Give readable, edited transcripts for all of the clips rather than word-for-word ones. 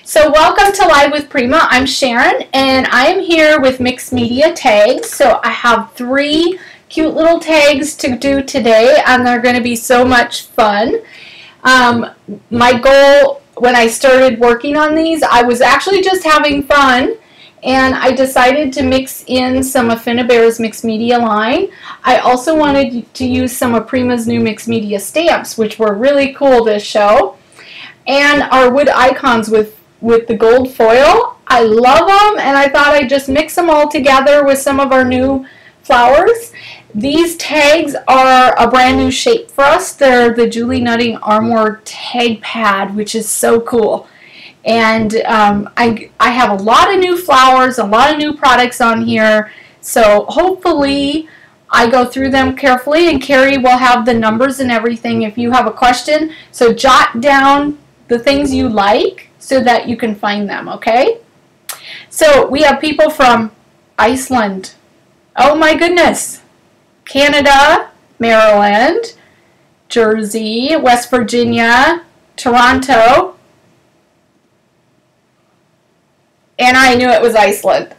So welcome to Live with Prima. I'm Sharon and I am here with mixed media tags. So I have 3 cute little tags to do today and they're going to be so much fun. My goal when I started working on these, I was actually just having fun and I decided to mix in some of Finnabare's mixed media line. I also wanted to use some of Prima's new mixed media stamps, which were really cool to show, and our wood icons with the gold foil. I love them and I thought I'd just mix them all together with some of our new flowers. These tags are a brand new shape for us. They're the Julie Nutting Armour tag pad, which is so cool. And I have a lot of new flowers, a lot of new products on here, so hopefully I go through them carefully, and Carrie will have the numbers and everything if you have a question. So jot down the things you like so that you can find them, okay? So we have people from Iceland, oh my goodness, Canada, Maryland, Jersey, West Virginia, Toronto, and I knew it was Iceland.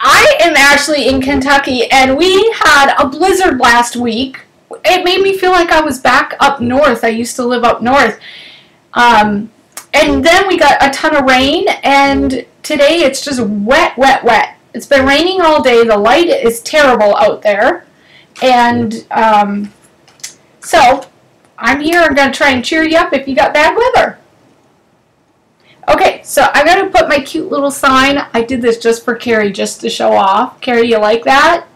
I am actually in Kentucky and we had a blizzard last week. It made me feel like I was back up north. I used to live up north. And then we got a ton of rain, and today it's just wet, wet, wet. It's been raining all day. The light is terrible out there. And so I'm here. I'm going to try and cheer you up if you got bad weather. Okay, so I'm going to put my cute little sign. I did this just for Carrie, just to show off. Carrie, you like that?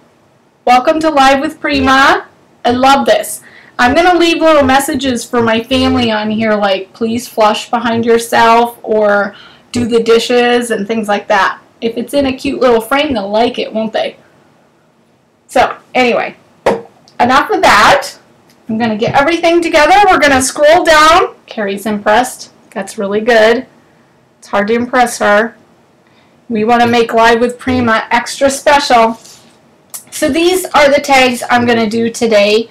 Welcome to Live with Prima. I love this. I'm going to leave little messages for my family on here, like please flush behind yourself or do the dishes and things like that. If it's in a cute little frame, they'll like it, won't they? So anyway, enough of that. I'm going to get everything together. We're going to scroll down. Carrie's impressed. That's really good. It's hard to impress her. We want to make Live with Prima extra special. So these are the tags I'm going to do today.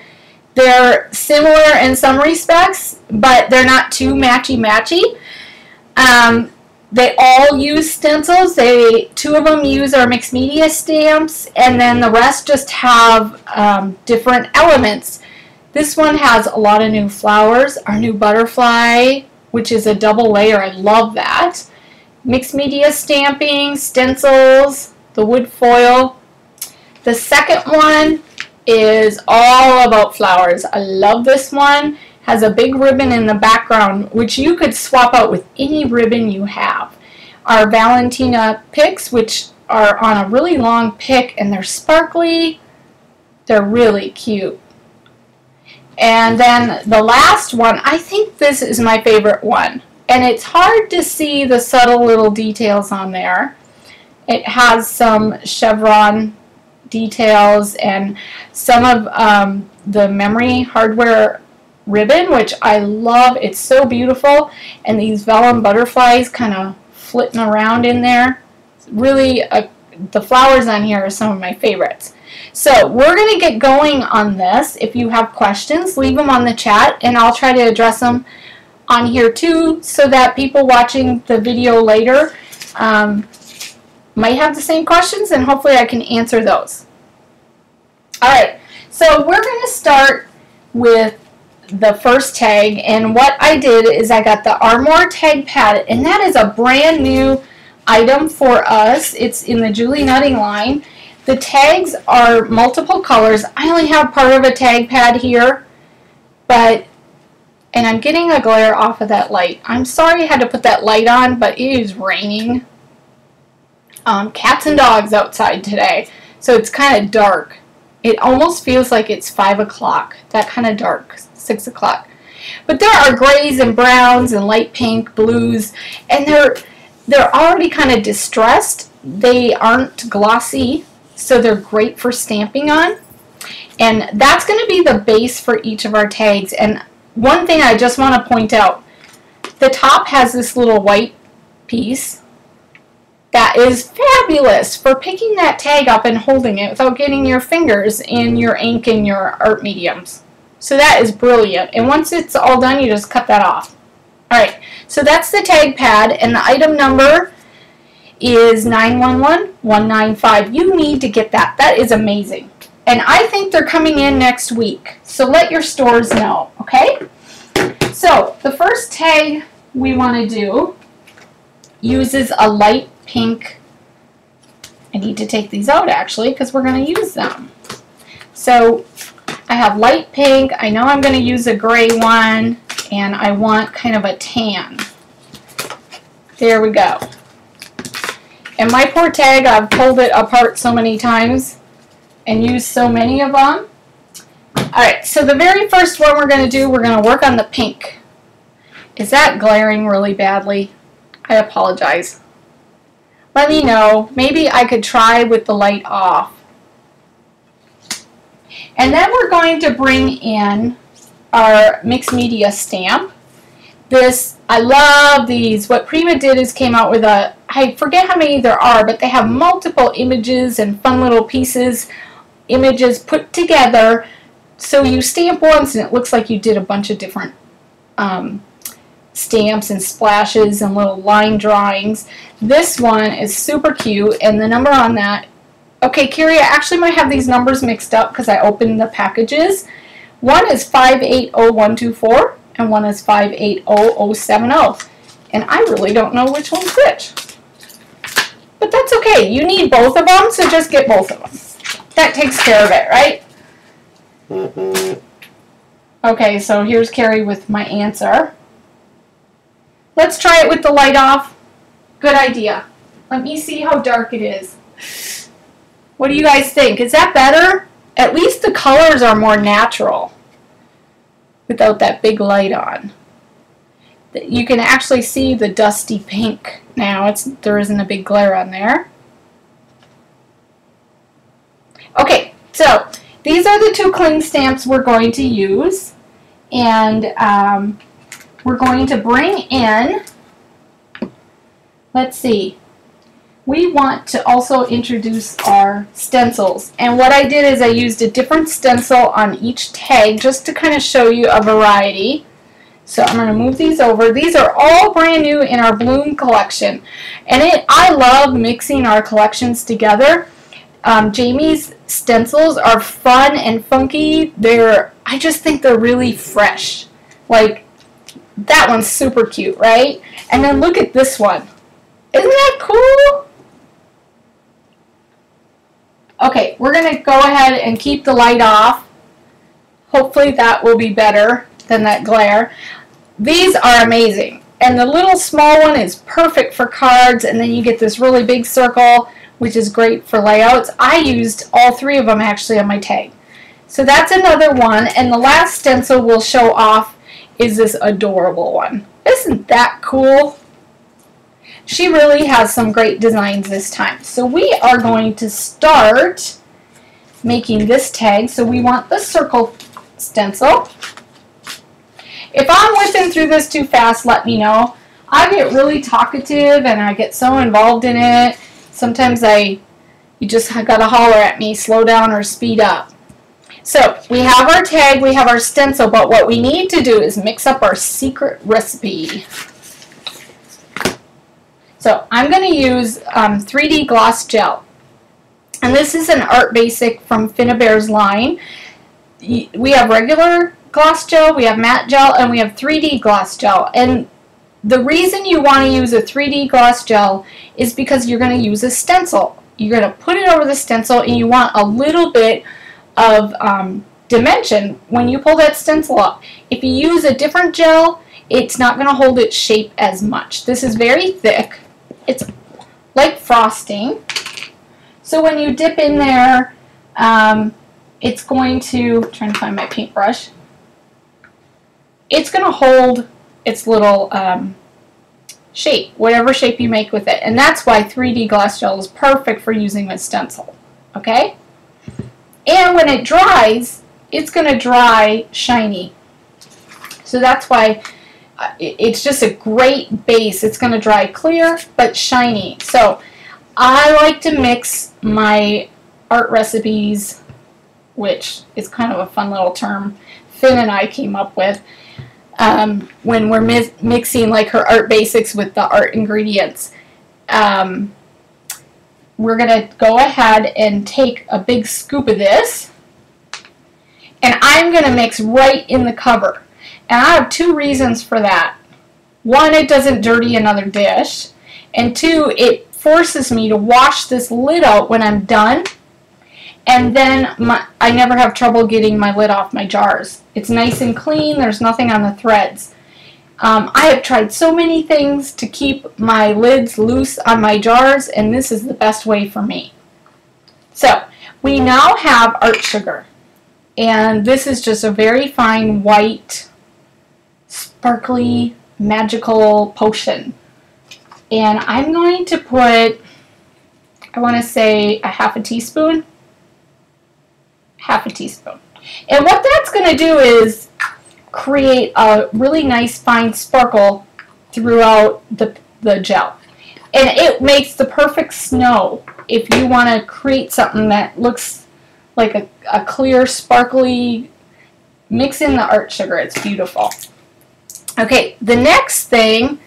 They're similar in some respects, but they're not too matchy-matchy. They all use stencils. 2 of them use our mixed media stamps, and then the rest just have different elements. This one has a lot of new flowers, our new butterfly, which is a double layer. I love that. Mixed media stamping, stencils, the wood foil. The second one is all about flowers. I love this one. Has a big ribbon in the background, which you could swap out with any ribbon you have. Our Valentina picks, which are on a really long pick, and they're sparkly. They're really cute. And then the last one, I think this is my favorite one. And it's hard to see the subtle little details on there. It has some chevron details and some of the memory hardware ribbon, which I love. It's so beautiful, and these vellum butterflies kind of flitting around in there. Really, the flowers on here are some of my favorites. So we're going to get going on this. If you have questions, leave them on the chat and I'll try to address them on here too, so that people watching the video later might have the same questions, and hopefully I can answer those. Alright, so we're going to start with the first tag, and what I did is I got the Armour tag pad, and that is a brand new item for us. It's in the Julie Nutting line. The tags are multiple colors. I only have part of a tag pad here, and I'm getting a glare off of that light. I'm sorry I had to put that light on, but it is raining. Cats and dogs outside today, so it's kind of dark. It almost feels like it's 5 o'clock, that kind of dark, 6 o'clock. But there are grays and browns and light pink, blues, and they're already kind of distressed. They aren't glossy, so they're great for stamping on. And that's going to be the base for each of our tags. And one thing I just want to point out, the top has this little white piece that is fabulous for picking that tag up and holding it without getting your fingers in your ink and your art mediums. So that is brilliant. And once it's all done, you just cut that off. Alright, So that's the tag pad, and the item number is 911195. You need to get that. That is amazing. And I think they're coming in next week. So let your stores know, okay? So the first tag we want to do uses a light pink. I need to take these out actually because we're going to use them. So I have light pink. I know I'm going to use a gray one, and I want kind of a tan. There we go. And my poor tag, I've pulled it apart so many times and used so many of them. Alright, so the very first one we're going to do, we're going to work on the pink. Is that glaring really badly? I apologize. Let me know. Maybe I could try with the light off. And then we're going to bring in our mixed media stamp. This, I love these. What Prima did is came out with a, I forget how many there are, but they have multiple images and fun little pieces, images put together. So you stamp once and it looks like you did a bunch of different stamps and splashes and little line drawings. This one is super cute, and the number on that, okay, Carrie, I actually might have these numbers mixed up because I opened the packages. One is 580124 and one is 580070. And I really don't know which one's which. But that's okay. You need both of them, so just get both of them. That takes care of it, right? Okay, so here's Carrie with my answer. Let's try it with the light off. Good idea. Let me see how dark it is. What do you guys think? Is that better? At least the colors are more natural without that big light on. You can actually see the dusty pink now. There isn't a big glare on there. Okay, so these are the two cling stamps we're going to use, and we're going to bring in, let's see, we want to also introduce our stencils. And what I did is I used a different stencil on each tag just to kind of show you a variety. So I'm going to move these over. These are all brand new in our Bloom collection. And I love mixing our collections together. Jamie's stencils are fun and funky. I just think they're really fresh. Like, that one's super cute, right? And then look at this one. Isn't that cool? Okay, we're going to go ahead and keep the light off. Hopefully that will be better than that glare. These are amazing. And the little small one is perfect for cards, and then you get this really big circle, which is great for layouts. I used all three of them actually on my tag. So that's another one, and the last stencil we'll show off is this adorable one. Isn't that cool? She really has some great designs this time. So we are going to start making this tag. So we want the circle stencil. If I'm whipping through this too fast, let me know. I get really talkative and I get so involved in it. Sometimes you just gotta holler at me, slow down or speed up. So we have our tag, we have our stencil, but what we need to do is mix up our secret recipe. So I'm going to use 3D gloss gel. And this is an Art Basic from Finnabare's line. We have regular gloss gel, we have matte gel, and we have 3D gloss gel. And the reason you want to use a 3D gloss gel is because you're going to use a stencil. You're going to put it over the stencil, and you want a little bit of dimension when you pull that stencil up. If you use a different gel, it's not going to hold its shape as much. This is very thick. It's like frosting. So when you dip in there, it's going to, I'm trying to find my paintbrush, it's going to hold its little shape, whatever shape you make with it. And that's why 3D gloss gel is perfect for using with stencil. Okay? And when it dries, it's going to dry shiny. So that's why it's just a great base. It's going to dry clear but shiny. So I like to mix my art recipes, which is kind of a fun little term Finn and I came up with. when we're mixing like her art basics with the art ingredients. We're going to go ahead and take a big scoop of this, and I'm going to mix right in the cover. And I have two reasons for that. One, it doesn't dirty another dish, and two, it forces me to wash this lid out when I'm done, and then I never have trouble getting my lid off my jars. It's nice and clean, there's nothing on the threads. I have tried so many things to keep my lids loose on my jars, and this is the best way for me. So, we now have art sugar, and this is just a very fine white, sparkly, magical potion. And I'm going to put, I want to say a half a teaspoon. Half a teaspoon. And what that's going to do is create a really nice fine sparkle throughout the gel. And it makes the perfect snow if you want to create something that looks like a clear, sparkly, mix in the art sugar. It's beautiful. Okay, the next thing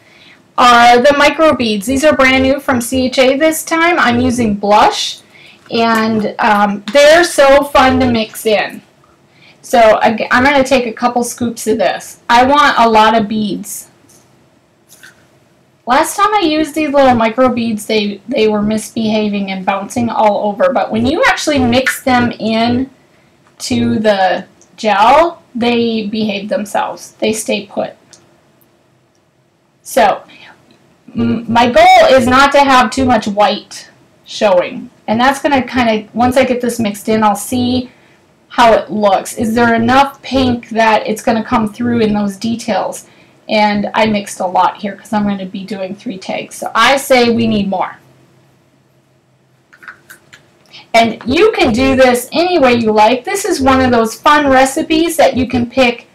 are the micro beads. These are brand new from CHA this time. I'm using blush, and they're so fun to mix in. So I'm going to take a couple scoops of this. I want a lot of beads. Last time I used these little micro beads, they were misbehaving and bouncing all over. But when you actually mix them in to the gel, they behave themselves. They stay put. So my goal is not to have too much white showing. And that's going to kind of, once I get this mixed in, I'll see how it looks. Is there enough pink that it's going to come through in those details? And I mixed a lot here because I'm going to be doing 3 tags. So I say we need more. And you can do this any way you like. This is one of those fun recipes that you can pick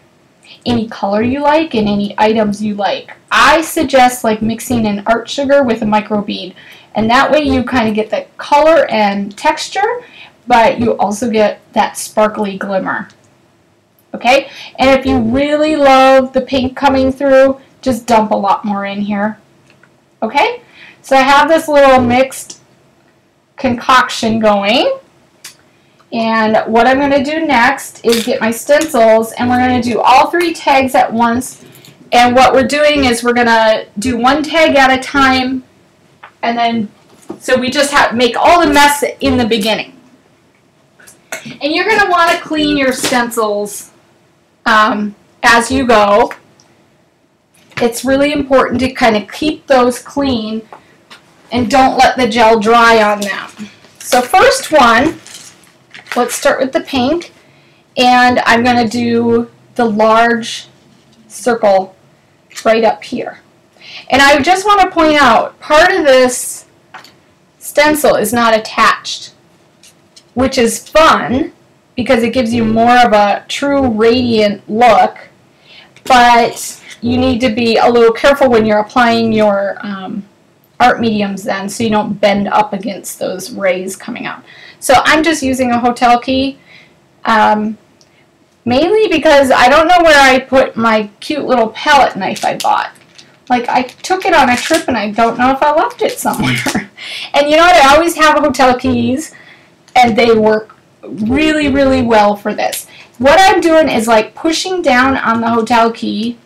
any color you like and any items you like. I suggest like mixing in art sugar with a micro bead. And that way you kind of get the color and texture, but you also get that sparkly glimmer. Okay? And if you really love the pink coming through, just dump a lot more in here. Okay? So I have this little mixed concoction going. And what I'm going to do next is get my stencils, and we're going to do all 3 tags at once. And what we're doing is we're going to do 1 tag at a time, and then, so we just have make all the mess in the beginning. And you're going to want to clean your stencils as you go. It's really important to kind of keep those clean and don't let the gel dry on them. So first one, let's start with the pink, and I'm going to do the large circle right up here. And I just want to point out, part of this stencil is not attached, which is fun because it gives you more of a true radiant look, but you need to be a little careful when you're applying your art mediums then, so you don't bend up against those rays coming out. So I'm just using a hotel key, mainly because I don't know where I put my cute little palette knife I bought. Like, I took it on a trip and I don't know if I left it somewhere. And you know what, I always have hotel keys, and they work really, really well for this. What I'm doing is like pushing down on the hotel key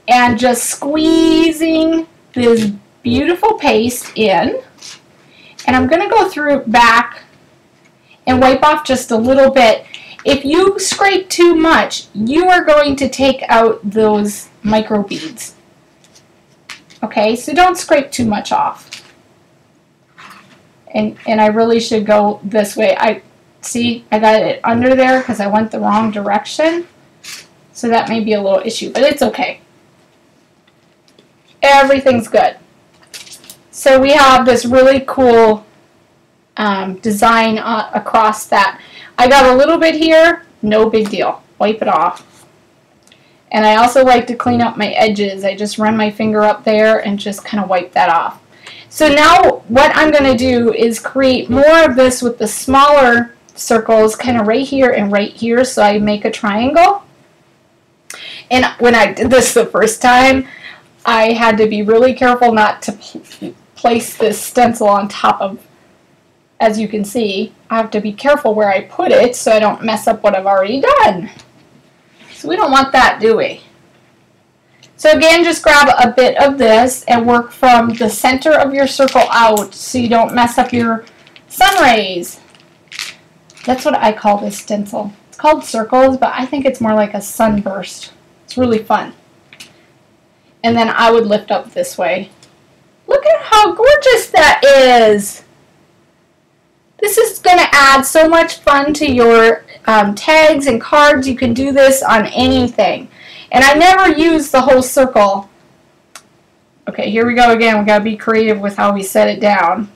and just squeezing this beautiful paste in. And I'm going to go through back and wipe off just a little bit. If you scrape too much, you are going to take out those micro beads. Okay, so don't scrape too much off. And I really should go this way. See, I got it under there because I went the wrong direction. So that may be a little issue, but it's okay. Everything's good. So we have this really cool design across that. I got a little bit here, no big deal. Wipe it off. And I also like to clean up my edges. I just run my finger up there and just kind of wipe that off. So now what I'm going to do is create more of this with the smaller circles kind of right here and right here, so I make a triangle. And when I did this the first time, I had to be really careful not to place this stencil on top of, as you can see, I have to be careful where I put it so I don't mess up what I've already done. So we don't want that, do we? So again, just grab a bit of this and work from the center of your circle out so you don't mess up your sun rays. That's what I call this stencil. It's called circles, but I think it's more like a sunburst. It's really fun. And then I would lift up this way. Look at how gorgeous that is. This is going to add so much fun to your tags and cards. You can do this on anything. And I never use the whole circle. Okay, here we go again. We've got to be creative with how we set it down.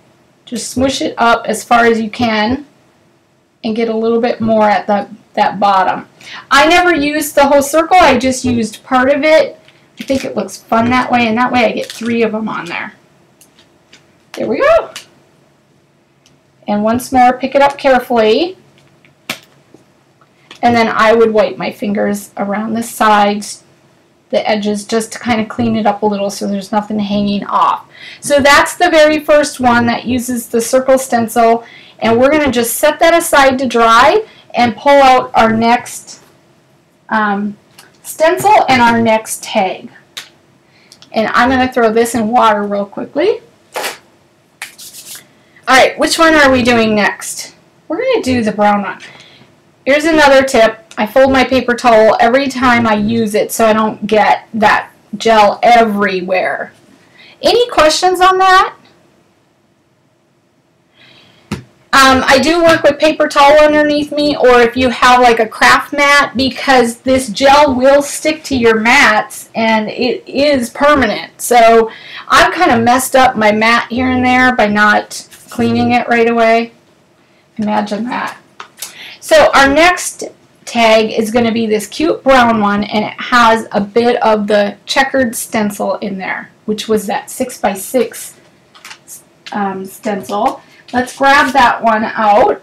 Just smoosh it up as far as you can and get a little bit more at that bottom. I never used the whole circle. I just used part of it. I think it looks fun that way, and that way I get 3 of them on there. There we go. And once more, pick it up carefully. And then I would wipe my fingers around the sides, the edges, just to kind of clean it up a little so there's nothing hanging off. So that's the very first one that uses the circle stencil. And we're going to just set that aside to dry and pull out our next stencil and our next tag. And I'm going to throw this in water real quickly. Alright, which one are we doing next? We're going to do the brown one. Here's another tip. I fold my paper towel every time I use it so I don't get that gel everywhere. Any questions on that? I do work with paper towel underneath me, or if you have like a craft mat, because this gel will stick to your mats and it is permanent. So I've kind of messed up my mat here and there by not cleaning it right away. Imagine that. So our next tag is going to be this cute brown one, and it has a bit of the checkered stencil in there, which was that 6x6 stencil. Let's grab that one out.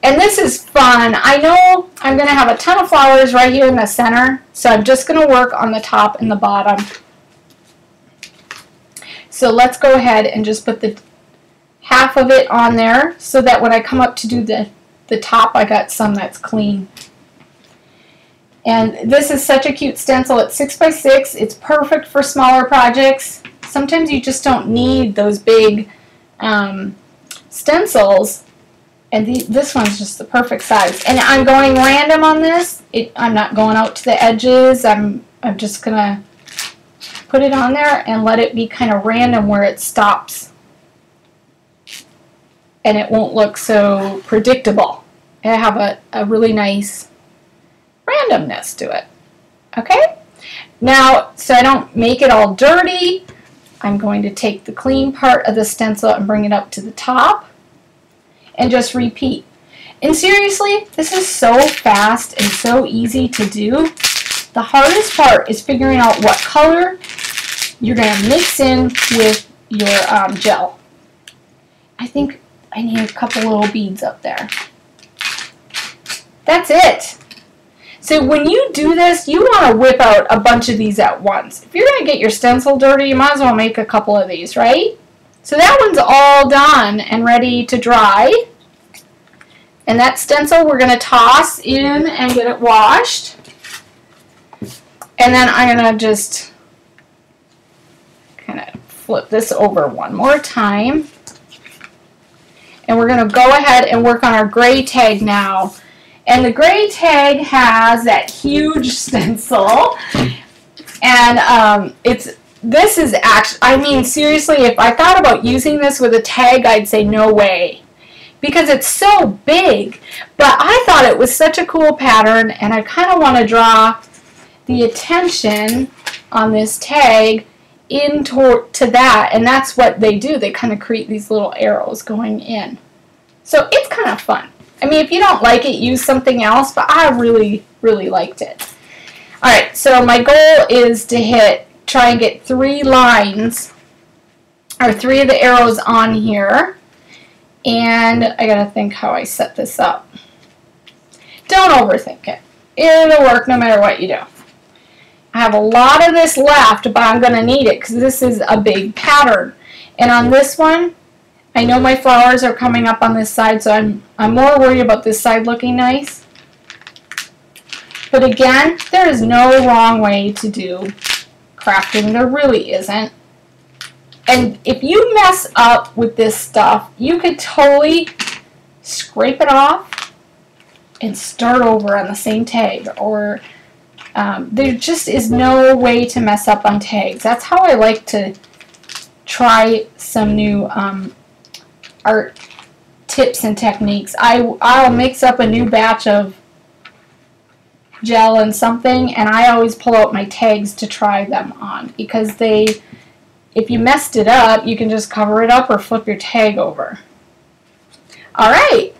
And this is fun. I know I'm going to have a ton of flowers right here in the center, so I'm just going to work on the top and the bottom. So let's go ahead and just put the half of it on there so that when I come up to do the top, I got some that's clean. And this is such a cute stencil. It's 6x6. It's perfect for smaller projects. Sometimes you just don't need those big stencils, and this one's just the perfect size. And I'm going random on this. I'm not going out to the edges. I'm just gonna put it on there and let it be kind of random where it stops, and it won't look so predictable. I have a really nice randomness to it. Okay, now so I don't make it all dirty, I'm going to take the clean part of the stencil and bring it up to the top and just repeat. And seriously, this is so fast and so easy to do. The hardest part is figuring out what color you're going to mix in with your gel. I think I need a couple little beads up there. That's it. So when you do this, you want to whip out a bunch of these at once. If you're going to get your stencil dirty, you might as well make a couple of these, right? So that one's all done and ready to dry. And that stencil we're going to toss in and get it washed. And then I'm going to just kind of flip this over one more time. And we're going to go ahead and work on our gray tag now. And the gray tag has that huge stencil, and this is actually, I mean seriously, if I thought about using this with a tag, I'd say no way, because it's so big. But I thought it was such a cool pattern, and I kind of want to draw the attention on this tag into that, and that's what they do. They kind of create these little arrows going in. So it's kind of fun. I mean, if you don't like it, use something else, but I really, really liked it. Alright, so my goal is to try and get 3 lines, or 3 of the arrows on here, and I gotta think how I set this up. Don't overthink it. It'll work no matter what you do. I have a lot of this left, but I'm going to need it because this is a big pattern. And on this one, I know my flowers are coming up on this side, so I'm more worried about this side looking nice. But again, there is no wrong way to do crafting. There really isn't. And if you mess up with this stuff, you could totally scrape it off and start over on the same tag. Or there just is no way to mess up on tags. That's how I like to try some new art tips and techniques. I'll mix up a new batch of gel and something, and I always pull out my tags to try them on, because if you messed it up, you can just cover it up or flip your tag over. Alright,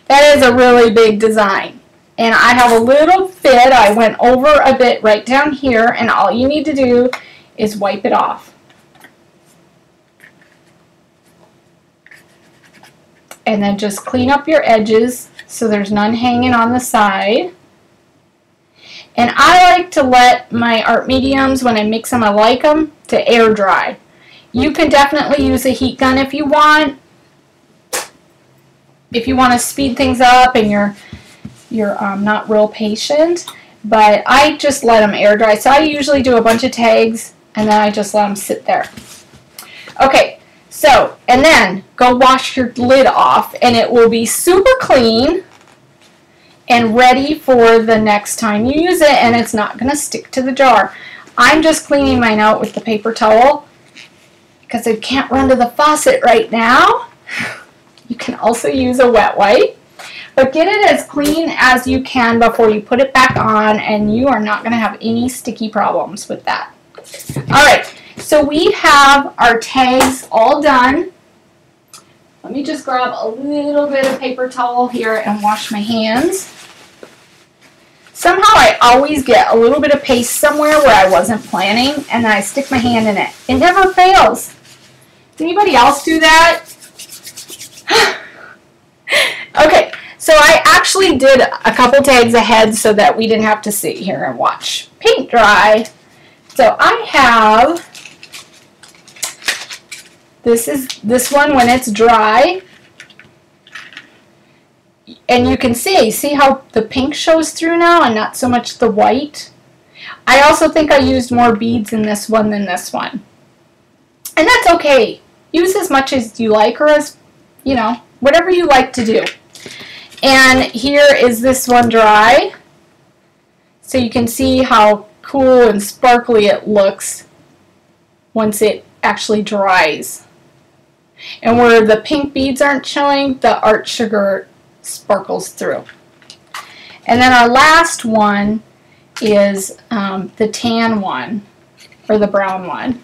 that is a really big design, and I have a little fit. I went over a bit right down here, and all you need to do is wipe it off. And then just clean up your edges so there's none hanging on the side. And I like to let my art mediums, when I mix them, I like them to air dry. You can definitely use a heat gun if you want. If you want to speed things up and you're not real patient. But I just let them air dry. So I usually do a bunch of tags and then I just let them sit there. Okay. So, and then go wash your lid off, and it will be super clean and ready for the next time you use it, and it's not going to stick to the jar. I'm just cleaning mine out with the paper towel because I can't run to the faucet right now. You can also use a wet wipe, but get it as clean as you can before you put it back on, and you are not going to have any sticky problems with that. Alright. So we have our tags all done. Let me just grab a little bit of paper towel here and wash my hands. Somehow I always get a little bit of paste somewhere where I wasn't planning, and then I stick my hand in it. It never fails. Does anybody else do that? Okay, so I actually did a couple tags ahead so that we didn't have to sit here and watch paint dry. So I have... This one when it's dry, and you can see how the pink shows through now and not so much the white. I also think I used more beads in this one than this one. And that's okay. Use as much as you like, or as, you know, whatever you like to do. And here is this one dry. So you can see how cool and sparkly it looks once it actually dries. And where the pink beads aren't showing, the art sugar sparkles through. And then our last one is the tan one, or the brown one.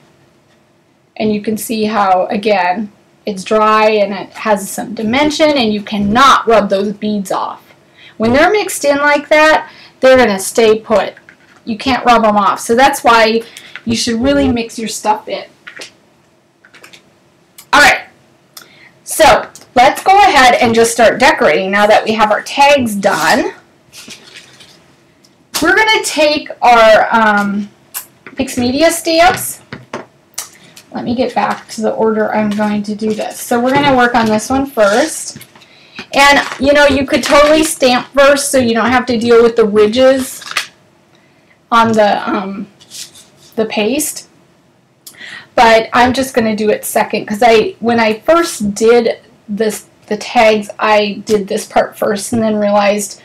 And you can see how, again, it's dry and it has some dimension, and you cannot rub those beads off. When they're mixed in like that, they're going to stay put. You can't rub them off. So that's why you should really mix your stuff in. Alright, so let's go ahead and just start decorating now that we have our tags done. We're going to take our mixed media stamps. Let me get back to the order I'm going to do this. So we're going to work on this one first. And, you know, you could totally stamp first so you don't have to deal with the ridges on the paste. But I'm just going to do it second, because when I first did the tags, I did this part first and then realized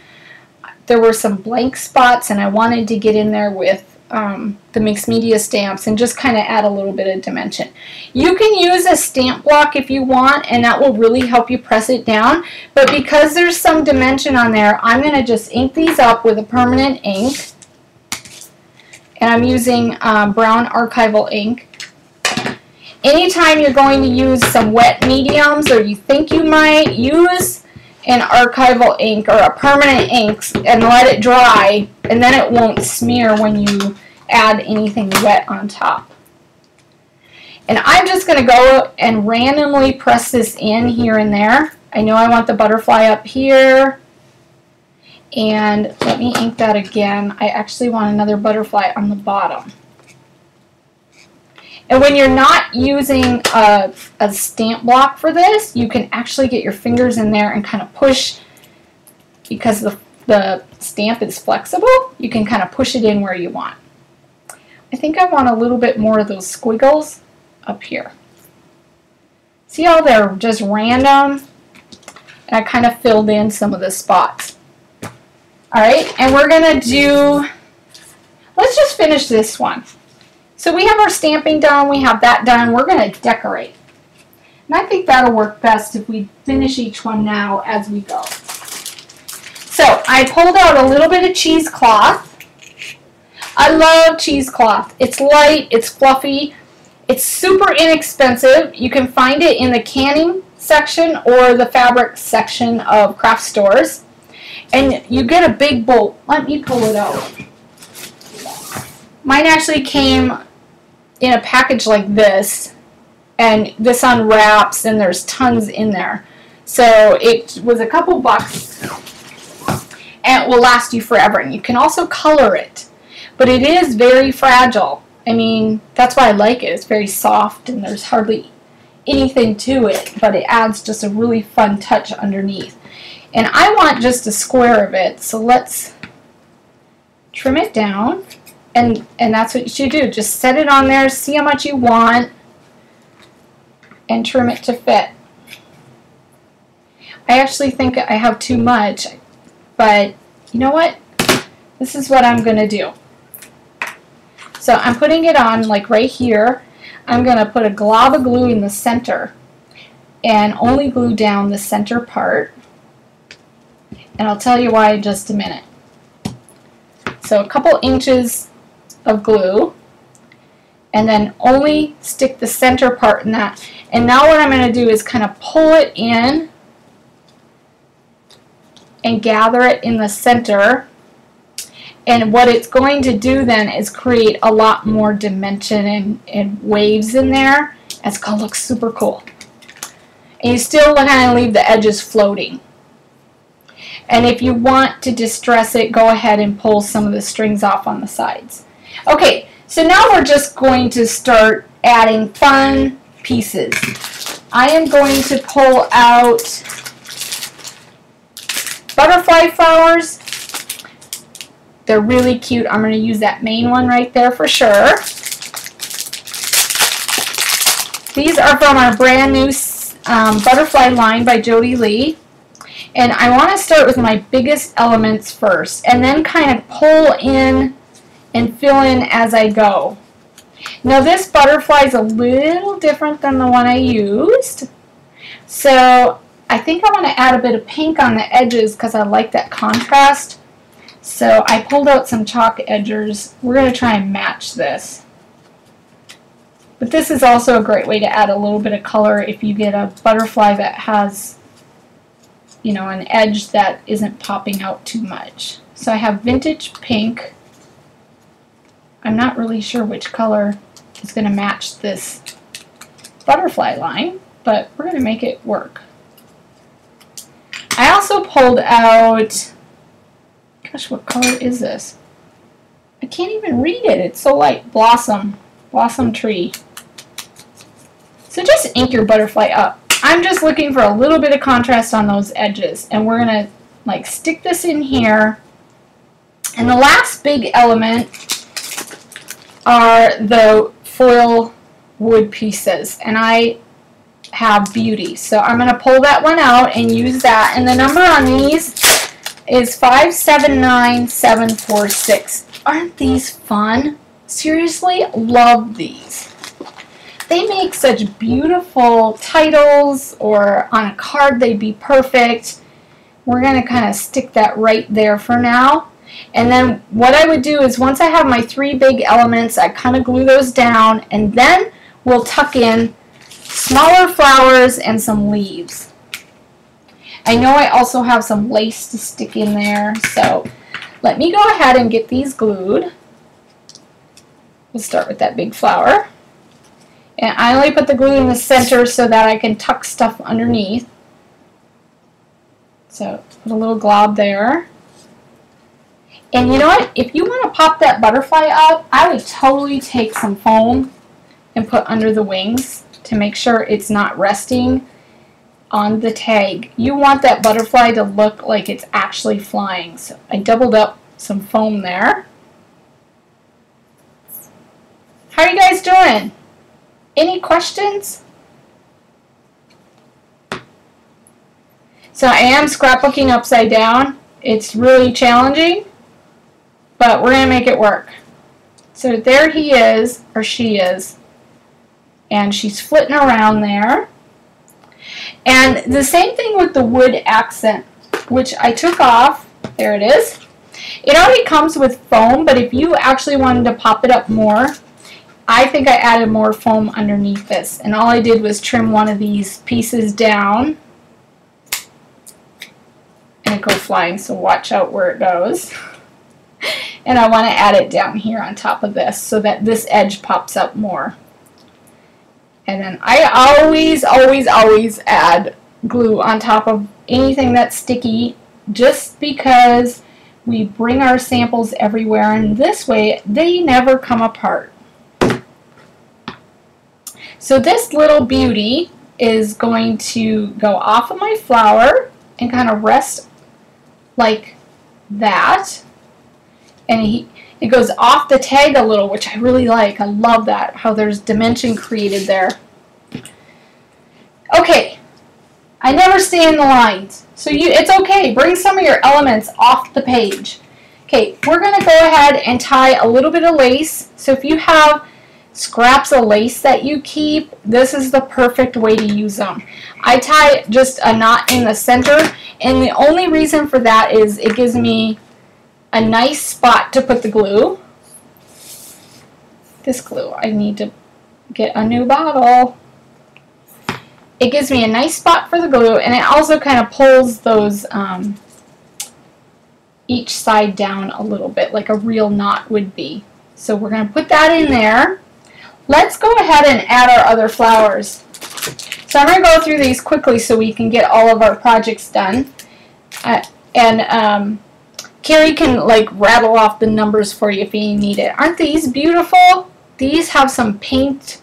there were some blank spots, and I wanted to get in there with the mixed media stamps and just kind of add a little bit of dimension. You can use a stamp block if you want, and that will really help you press it down. But because there's some dimension on there, I'm going to just ink these up with a permanent ink. And I'm using brown archival ink. Anytime you're going to use some wet mediums, or you think you might, use an archival ink or a permanent ink and let it dry, and then it won't smear when you add anything wet on top. And I'm just going to go and randomly press this in here and there. I know I want the butterfly up here. And let me ink that again. I actually want another butterfly on the bottom. And when you're not using a stamp block for this, you can actually get your fingers in there and kind of push, because the stamp is flexible, you can kind of push it in where you want. I think I want a little bit more of those squiggles up here. See how they're just random? And I kind of filled in some of the spots. Alright, and we're going to do, let's just finish this one. So we have our stamping done, we have that done, we're going to decorate. And I think that'll work best if we finish each one now as we go. So I pulled out a little bit of cheesecloth. I love cheesecloth. It's light, it's fluffy, it's super inexpensive. You can find it in the canning section or the fabric section of craft stores. And you get a big bolt. Let me pull it out. Mine actually came in a package like this, and this unwraps and there's tons in there. So it was a couple bucks and it will last you forever, and you can also color it. But it is very fragile. I mean, that's why I like it. It's very soft and there's hardly anything to it, but it adds just a really fun touch underneath. And I want just a square of it, so let's trim it down. And that's what you should do. Just set it on there, see how much you want, and trim it to fit. I actually think I have too much, but you know what? This is what I'm going to do. So I'm putting it on like right here. I'm going to put a glob of glue in the center and only glue down the center part. And I'll tell you why in just a minute. So a couple inches of glue, and then only stick the center part in that. And now what I'm going to do is kind of pull it in and gather it in the center. And what it's going to do then is create a lot more dimension and waves in there. It's going to look super cool. And you still kind of leave the edges floating. And if you want to distress it, go ahead and pull some of the strings off on the sides. Okay, so now we're just going to start adding fun pieces. I am going to pull out butterfly flowers. They're really cute. I'm going to use that main one right there for sure. These are from our brand new butterfly line by Jody Lee. And I want to start with my biggest elements first, and then kind of pull in and fill in as I go. Now this butterfly is a little different than the one I used, so I think I want to add a bit of pink on the edges because I like that contrast. So I pulled out some chalk edgers. We're going to try and match this. But this is also a great way to add a little bit of color if you get a butterfly that has, you know, an edge that isn't popping out too much. So I have vintage pink. I'm not really sure which color is going to match this butterfly line, but we're going to make it work. I also pulled out, gosh, what color is this? I can't even read it. It's so light. Blossom tree. So just ink your butterfly up. I'm just looking for a little bit of contrast on those edges, and we're going to like stick this in here. And the last big element are the foil wood pieces, and I have Beauty, so I'm going to pull that one out and use that. And the number on these is 579746. Aren't these fun? Seriously, love these. They make such beautiful titles, or on a card they'd be perfect. We're going to kind of stick that right there for now. And then what I would do is once I have my three big elements, I kind of glue those down, and then we'll tuck in smaller flowers and some leaves. I know I also have some lace to stick in there, so let me go ahead and get these glued. We'll start with that big flower. And I only put the glue in the center so that I can tuck stuff underneath. So put a little glob there. And you know what? If you want to pop that butterfly up, I would totally take some foam and put under the wings to make sure it's not resting on the tag. You want that butterfly to look like it's actually flying. So I doubled up some foam there. How are you guys doing? Any questions? So I am scrapbooking upside down. It's really challenging, but we're going to make it work. So there he is, or she is, and she's flitting around there. And the same thing with the wood accent, which I took off. There it is. It already comes with foam, but if you actually wanted to pop it up more, I think I added more foam underneath this. And all I did was trim one of these pieces down. And it goes flying, so watch out where it goes. And I want to add it down here on top of this so that this edge pops up more. And then I always add glue on top of anything that's sticky, just because we bring our samples everywhere, and this way they never come apart. So this little beauty is going to go off of my flower and kind of rest like that. And it goes off the tag a little, which I really like. I love that, how there's dimension created there. Okay, I never stay in the lines. So it's okay. Bring some of your elements off the page. Okay, we're going to go ahead and tie a little bit of lace. So if you have scraps of lace that you keep, this is the perfect way to use them. I tie just a knot in the center, and the only reason for that is it gives me a nice spot to put the glue. This glue, I need to get a new bottle. It gives me a nice spot for the glue, and it also kind of pulls those each side down a little bit like a real knot would be. So we're going to put that in there. Let's go ahead and add our other flowers. So I'm going to go through these quickly so we can get all of our projects done. Carrie can like rattle off the numbers for you if you need it. Aren't these beautiful? These have some paint,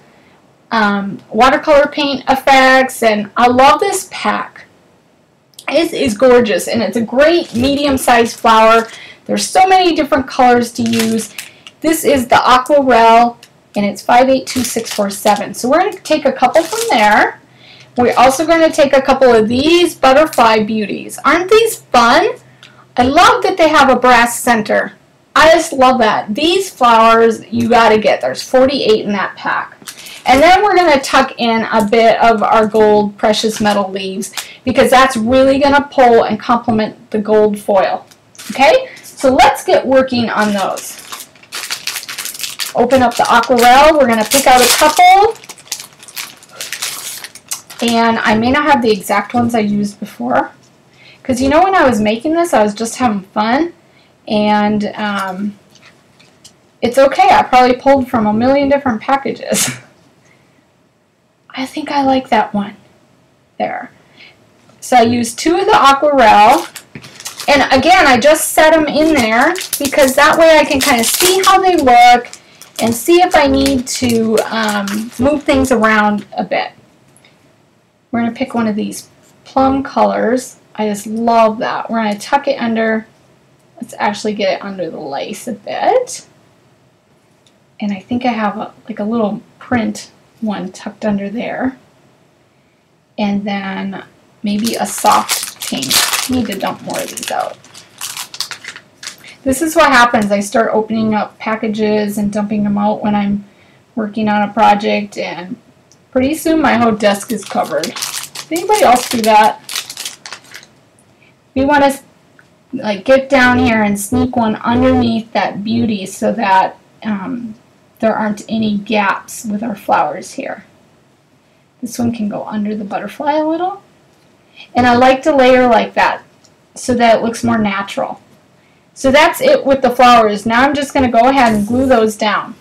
watercolor paint effects, and I love this pack. It is gorgeous, and it's a great medium-sized flower. There's so many different colors to use. This is the Aquarelle, and it's 582647. So we're going to take a couple from there. We're also going to take a couple of these butterfly beauties. Aren't these fun? I love that they have a brass center. I just love that. These flowers you got to get. There's 48 in that pack. And then we're going to tuck in a bit of our gold precious metal leaves, because that's really going to pull and complement the gold foil. Okay? So let's get working on those. Open up the Aquarelle. We're going to pick out a couple. And I may not have the exact ones I used before, because you know when I was making this, I was just having fun. And it's okay. I probably pulled from a million different packages. I think I like that one there. So I used 2 of the Aquarelle. And again, I just set them in there because that way I can kind of see how they look and see if I need to move things around a bit. We're going to pick one of these plum colors. I just love that. We're going to tuck it under. Let's actually get it under the lace a bit. And I think I have like a little print one tucked under there. And then maybe a soft pink. I need to dump more of these out. This is what happens. I start opening up packages and dumping them out when I'm working on a project, and pretty soon my whole desk is covered. Does anybody else do that? We want to like get down here and sneak one underneath that beauty so that there aren't any gaps with our flowers here. This one can go under the butterfly a little. And I like to layer like that so that it looks more natural. So that's it with the flowers. Now I'm just going to go ahead and glue those down.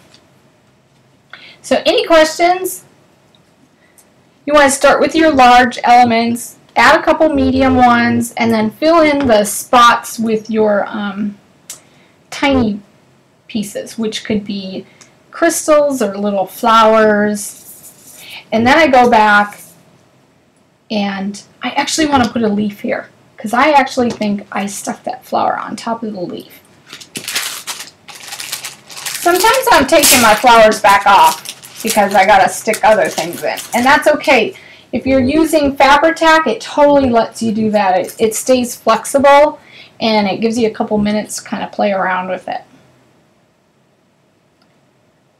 So any questions? You want to start with your large elements, add a couple medium ones, and then fill in the spots with your tiny pieces, which could be crystals or little flowers. And then I go back and I actually want to put a leaf here because I actually think I stuck that flower on top of the leaf. Sometimes I'm taking my flowers back off because I gotta stick other things in, and that's okay. If you're using fabric tack, it totally lets you do that. It stays flexible and it gives you a couple minutes to kind of play around with it.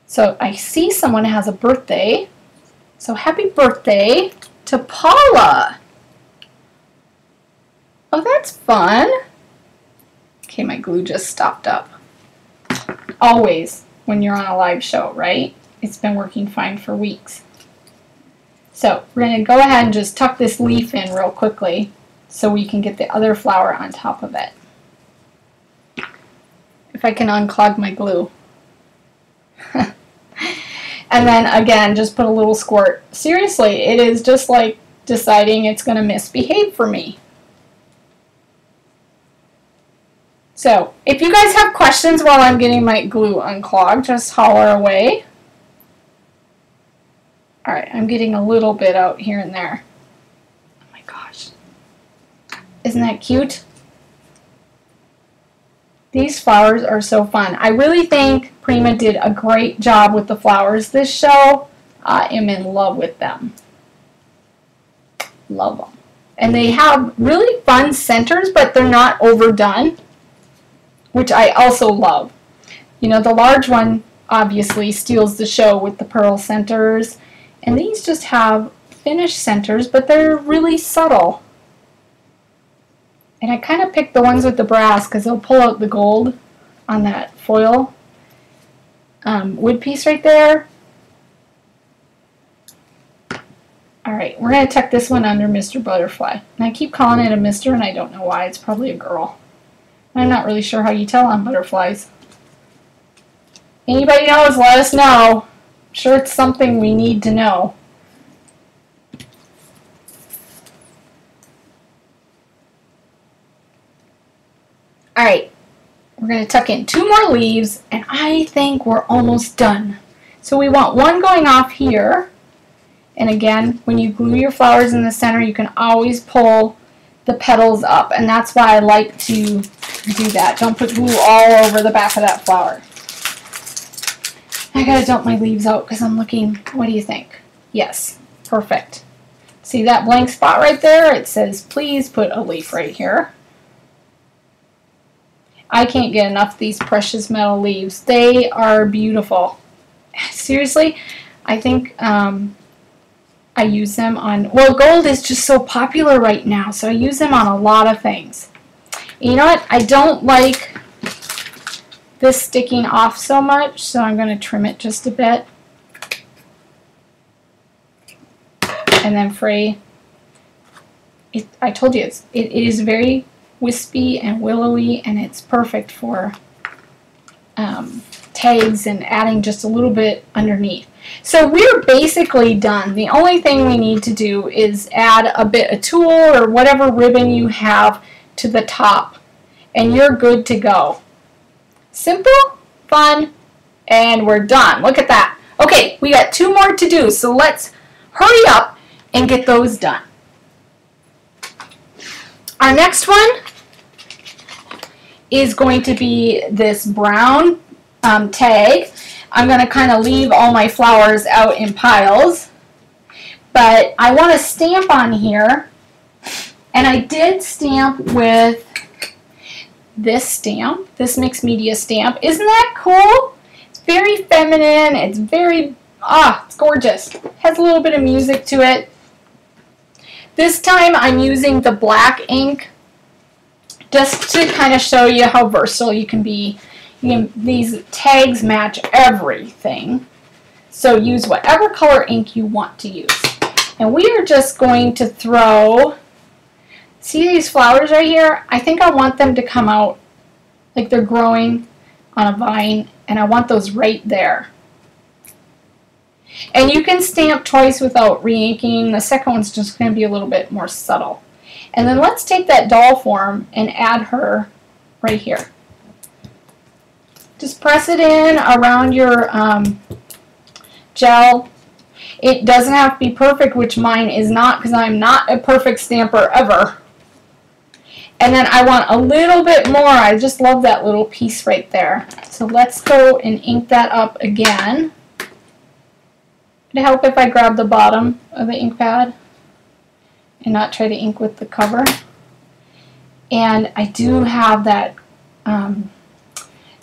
So I see someone has a birthday. So happy birthday to Paula. Oh, that's fun. Okay, my glue just stopped up. Always when you're on a live show, right? It's been working fine for weeks. So we're going to go ahead and just tuck this leaf in real quickly so we can get the other flower on top of it. If I can unclog my glue. And then again, just put a little squirt. Seriously, it is just like deciding it's going to misbehave for me. So if you guys have questions while I'm getting my glue unclogged, just holler away. Alright, I'm getting a little bit out here and there. Oh my gosh. Isn't that cute? These flowers are so fun. I really think Prima did a great job with the flowers this show. I am in love with them. Love them. And they have really fun centers, but they're not overdone, which I also love. You know, the large one obviously steals the show with the pearl centers. And these just have finished centers, but they're really subtle. And I kind of picked the ones with the brass because they'll pull out the gold on that foil wood piece right there. Alright, we're going to tuck this one under Mr. Butterfly. And I keep calling it a Mr. and I don't know why. It's probably a girl. I'm not really sure how you tell on butterflies. Anybody knows, let us know. I'm sure it's something we need to know. Alright, we're going to tuck in 2 more leaves, and I think we're almost done. So we want one going off here, and again, when you glue your flowers in the center, you can always pull the petals up, and that's why I like to do that. Don't put glue all over the back of that flower. I gotta dump my leaves out because I'm looking. What do you think? Yes, perfect. See that blank spot right there? It says please put a leaf right here. I can't get enough of these precious metal leaves. They are beautiful. Seriously, I think I use them on, well, gold is just so popular right now, so I use them on a lot of things. You know what? I don't like this sticking off so much, so I'm going to trim it just a bit. And then fray. I told you, it is very wispy and willowy, and it's perfect for tags and adding just a little bit underneath. So we're basically done. The only thing we need to do is add a bit of tulle or whatever ribbon you have to the top, and you're good to go. Simple, fun, and we're done. Look at that. Okay, we got 2 more to do, so let's hurry up and get those done. Our next one is going to be this brown tag. I'm going to kind of leave all my flowers out in piles, but I want to stamp on here, and I did stamp with this stamp, this mixed media stamp. Isn't that cool? It's very feminine. It's very, it's gorgeous. It has a little bit of music to it. This time I'm using the black ink just to kind of show you how versatile you can be. These tags match everything, so use whatever color ink you want to use. And we are just going to throw, see these flowers right here? I think I want them to come out like they're growing on a vine, and I want those right there. And you can stamp twice without re-inking. The second one's just going to be a little bit more subtle. And then let's take that doll form and add her right here. Just press it in around your gel. It doesn't have to be perfect, which mine is not, because I'm not a perfect stamper ever. And then I want a little bit more. I just love that little piece right there. So let's go and ink that up again. Would it help if I grab the bottom of the ink pad and not try to ink with the cover? And I do have that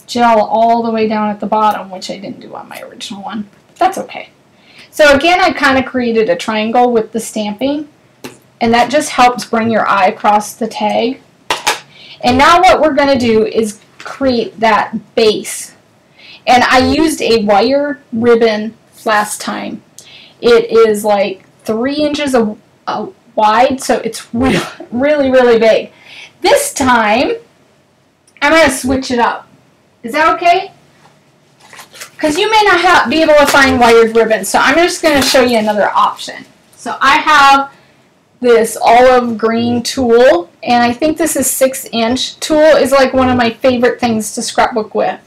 gel all the way down at the bottom, which I didn't do on my original one. That's okay. So again, I kind of created a triangle with the stamping, and that just helps bring your eye across the tag. And now what we're going to do is create that base. And I used a wire ribbon last time. It is like 3 inches wide, so it's really, really big. This time, I'm going to switch it up. Is that okay? Because you may not be able to find wired ribbon, so I'm just going to show you another option. So I have this olive green tulle, and I think this is 6-inch. Tulle is like one of my favorite things to scrapbook with.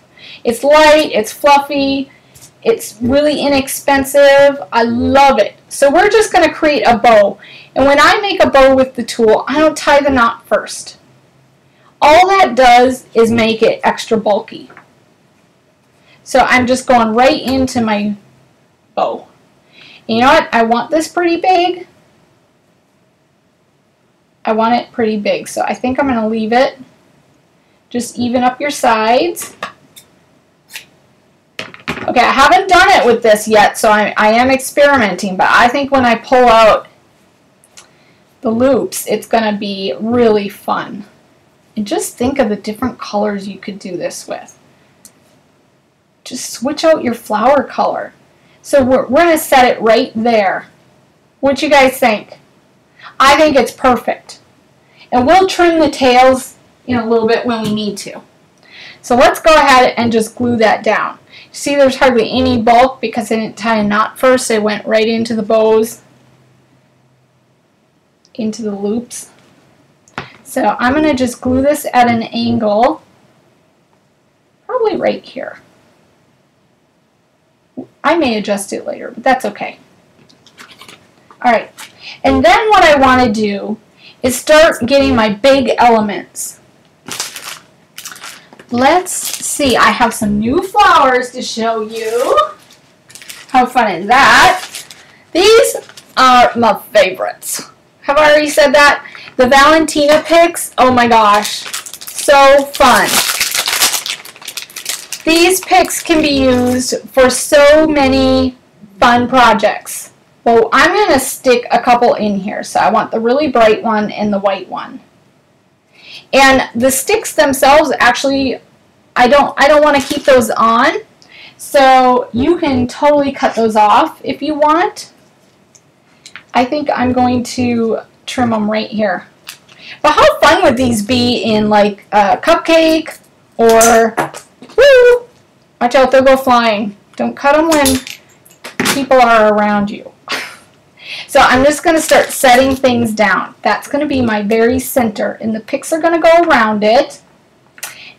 It's light, it's fluffy, it's really inexpensive. I love it. So we're just going to create a bow. And when I make a bow with the tulle, I don't tie the knot first. All that does is make it extra bulky. So I'm just going right into my bow. And you know what? I want this pretty big. I want it pretty big. So I think I'm going to leave it. Just even up your sides. Okay, I haven't done it with this yet, so I am experimenting. But I think when I pull out the loops, it's going to be really fun. And just think of the different colors you could do this with. Just switch out your flower color. So we're going to set it right there. What you guys think? I think it's perfect. And we'll trim the tails in a little bit when we need to. So let's go ahead and just glue that down. See, there's hardly any bulk because I didn't tie a knot first. I went right into the bows, into the loops. So I'm going to just glue this at an angle, probably right here. I may adjust it later, but that's okay. Alright, and then what I want to do is start getting my big elements. Let's see, I have some new flowers to show you. How fun is that? These are my favorites. Have I already said that? The Valentina picks, oh my gosh, so fun. These picks can be used for so many fun projects. Well, I'm going to stick a couple in here. So I want the really bright one and the white one. And the sticks themselves, actually, I don't want to keep those on. So you can totally cut those off if you want. I think I'm going to trim them right here. But how fun would these be in like a cupcake or, woo, watch out, they'll go flying. Don't cut them when people are around you. So I'm just going to start setting things down. That's going to be my very center, and the picks are going to go around it.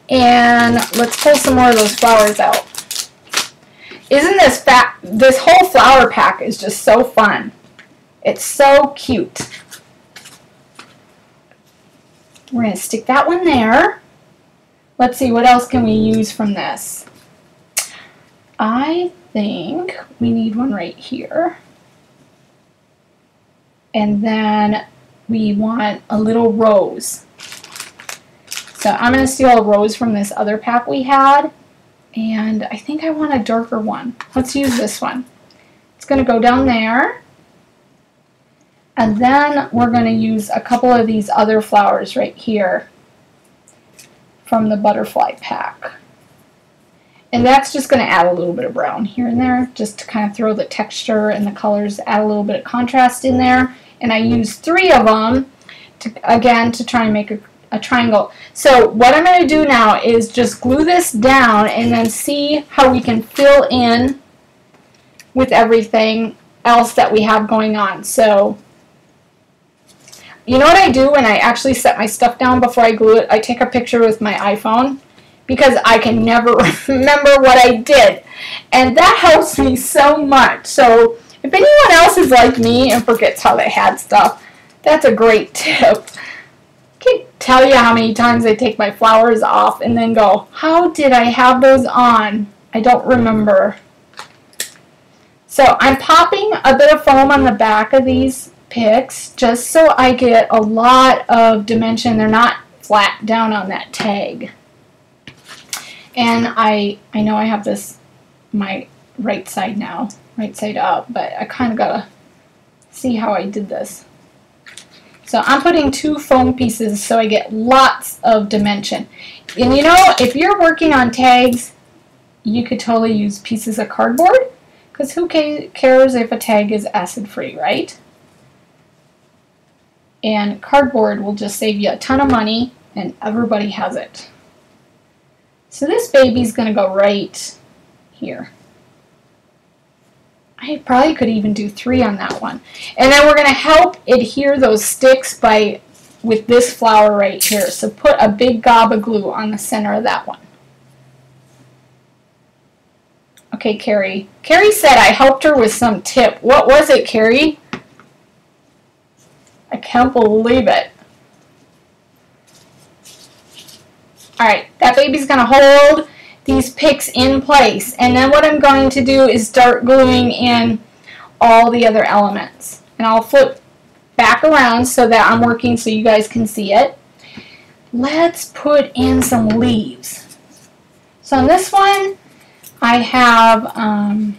And let's pull some more of those flowers out. Isn't this whole flower pack is just so fun. It's so cute. We're going to stick that one there. Let's see, what else can we use from this? I think we need one right here. And then we want a little rose. So I'm going to steal a rose from this other pack we had. And I think I want a darker one. Let's use this one. It's going to go down there. And then we're going to use a couple of these other flowers right here from the butterfly pack. And that's just going to add a little bit of brown here and there, just to kind of throw the texture and the colors, add a little bit of contrast in there. And I used 3 of them, to try and make a triangle. So what I'm going to do now is just glue this down and then see how we can fill in with everything else that we have going on. So you know what I do when I actually set my stuff down before I glue it? I take a picture with my iPhone because I can never remember what I did. And that helps me so much. So if anyone else is like me and forgets how they had stuff, that's a great tip. I can't tell you how many times I take my flowers off and then go, how did I have those on? I don't remember. So I'm popping a bit of foam on the back of these picks just so I get a lot of dimension. They're not flat down on that tag. And I know I have this my right side now, right side up, but I kind of gotta see how I did this. So I'm putting 2 foam pieces so I get lots of dimension. And you know, if you're working on tags, you could totally use pieces of cardboard, because who cares if a tag is acid free, right? And cardboard will just save you a ton of money, and everybody has it. So this baby's going to go right here. I probably could even do 3 on that one. And then we're going to help adhere those sticks with this flower right here. So put a big gob of glue on the center of that one. Okay, Carrie. Carrie said I helped her with some tip. What was it, Carrie? I can't believe it. Alright, that baby's going to hold these picks in place. And then what I'm going to do is start gluing in all the other elements. And I'll flip back around so that I'm working so you guys can see it. Let's put in some leaves. So on this one, I have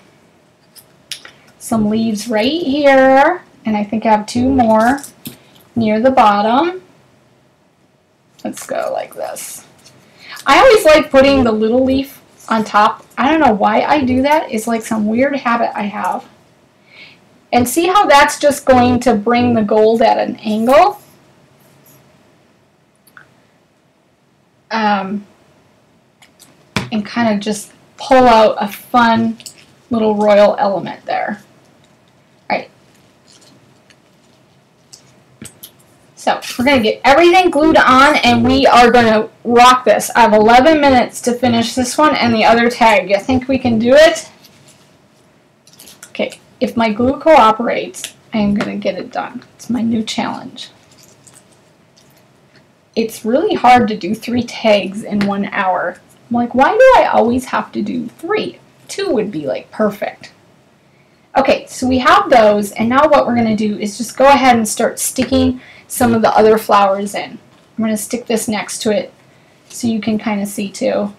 some leaves right here. And I think I have 2 more near the bottom. Let's go like this. I always like putting the little leaf on top. I don't know why I do that. It's like some weird habit I have. And see how that's just going to bring the gold at an angle? And kind of just pull out a fun little royal element there. Alright. So we're going to get everything glued on and we are going to rock this. I have 11 minutes to finish this one and the other tag. You think we can do it? Okay, if my glue cooperates, I am going to get it done. It's my new challenge. It's really hard to do 3 tags in 1 hour. I'm like, why do I always have to do 3? 2 would be like perfect. Okay, so we have those, and now what we're going to do is just go ahead and start sticking some of the other flowers in. I'm going to stick this next to it so you can kind of see too.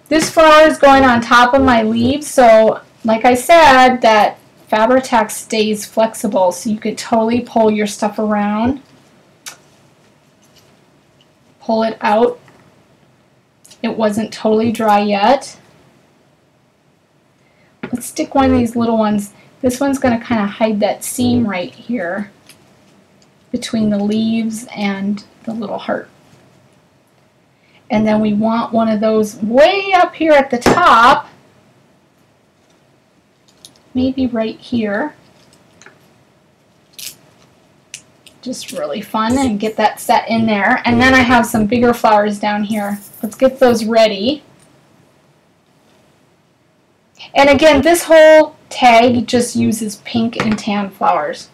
This flower is going on top of my leaves, so like I said, that Fabri-Tac stays flexible, so you could totally pull your stuff around. Pull it out. It wasn't totally dry yet. Let's stick one of these little ones. This one's going to kind of hide that seam right here between the leaves and the little heart. And then we want one of those way up here at the top, maybe right here. Just really fun, and get that set in there. And then I have some bigger flowers down here. Let's get those ready. And again, this whole tag just uses pink and tan flowers.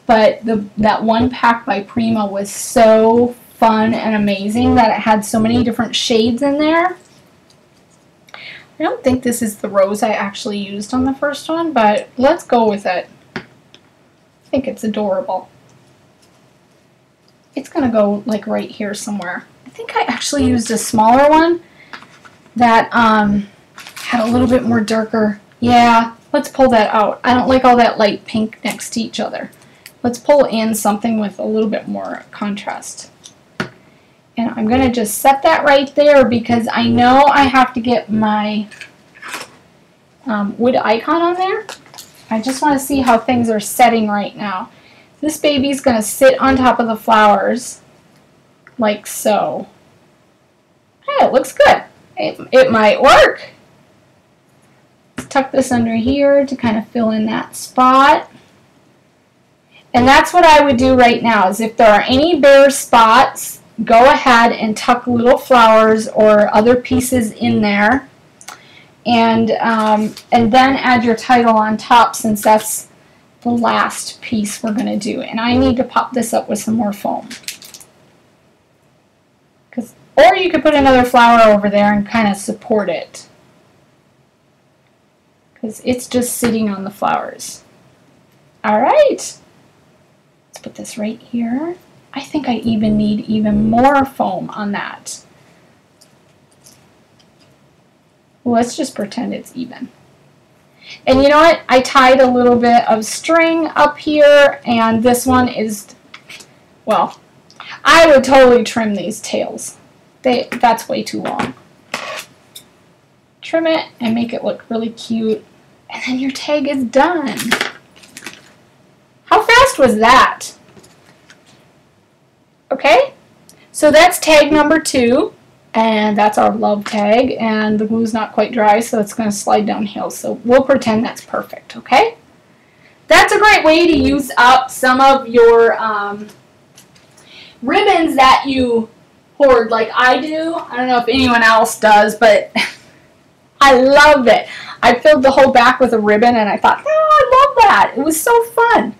But that one pack by Prima was so fun and amazing that it had so many different shades in there. I don't think this is the rose I actually used on the first one, but let's go with it. I think it's adorable. It's going to go like right here somewhere. I think I actually used a smaller one that had a little bit more darker. Yeah, let's pull that out. I don't like all that light pink next to each other. Let's pull in something with a little bit more contrast. And I'm going to just set that right there because I know I have to get my wood icon on there. I just want to see how things are setting right now. This baby's going to sit on top of the flowers like so. Hey, it looks good. It might work. Let's tuck this under here to kind of fill in that spot. And that's what I would do right now, is if there are any bare spots go ahead and tuck little flowers or other pieces in there, and then add your title on top, since that's the last piece we're going to do. And I need to pop this up with some more foam. Or you could put another flower over there and kind of support it, because it's just sitting on the flowers. Alright, let's put this right here. I think I even need even more foam on that. Let's just pretend it's even. And you know what? I tied a little bit of string up here, and this one is, well, I would totally trim these tails. That's way too long. Trim it and make it look really cute, and then your tag is done. How fast was that? Okay, so that's tag number 2, and that's our love tag, and the glue's not quite dry, so it's going to slide downhill, so we'll pretend that's perfect, okay? That's a great way to use up some of your ribbons that you hoard like I do. I don't know if anyone else does, but I love it. I filled the whole back with a ribbon, and I thought, oh, I love that. It was so fun.